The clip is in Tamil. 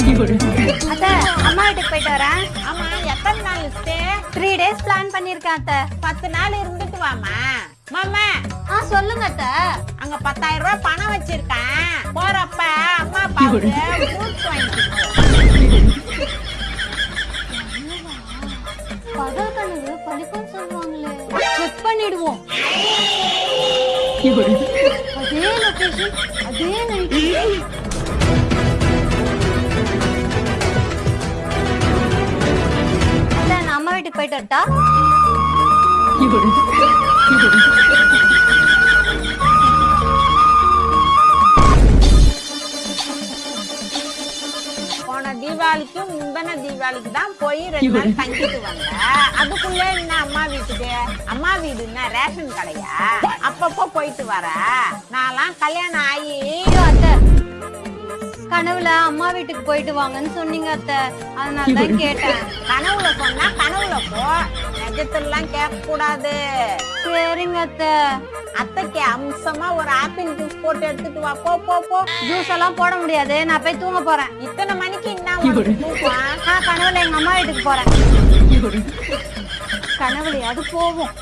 அத்தை, அம்மா வீட்டுக்கு போயிட்டு வரேன். ஆமா, எத்தனை நாள் ஸ்டே? 3 days பிளான் பண்ணிருக்கேன் அத்தை. 10 நாள் இருந்துட்டு வாமா. மாமா, சொல்லுங்க அத்தை. அங்க 10,000 ரூபாய் பணம் வச்சிருக்கேன். போறப்ப அம்மா பாவுக்கு ஃப்ரூட்ஸ் வாங்கிட்டு பகல் கனவு பழிக்கும் சொல்லுவாங்களே, செக் பண்ணிடுவோம். அதே லொகேஷன், அதே நைட். நான் அம்மா வீட்டுக்கு போயிட்டு வரட்டா? போன தீபாவளிக்கும் முந்தின தீபாவளிக்கு தான் போய் 2 நாள் தங்கிட்டு வந்த. அதுக்குள்ள என்ன அம்மா வீட்டுக்கு? அம்மா வீடு என்ன ரேஷன் கடையா? அப்பப்போ போயிட்டு வர. நான்லாம் கல்யாணம் ஆகி அத்தை, கனவுல அம்மா வீட்டுக்கு போயிட்டு வாங்கன்னு சொன்னீங்க அத்தை, அதனாலதான் கேட்டேன். கனவுல சொன்னா கனவுல போ, நிஜத்துலாம் கேட்க கூடாது. சரிங்க அத்தை. அத்தைக்கு அம்சமா ஒரு ஆப்பிள் ஜூஸ் போட்டு எடுத்துட்டு வா. போ போ போ. ஜூஸ் எல்லாம் போட முடியாது, நான் போய் தூங்க போறேன். இத்தனை மணிக்கு என்ன தூக்கம்? நான் கனவுல எங்க அம்மா வீட்டுக்கு போறேன். கனவுலையாவது போவோம்.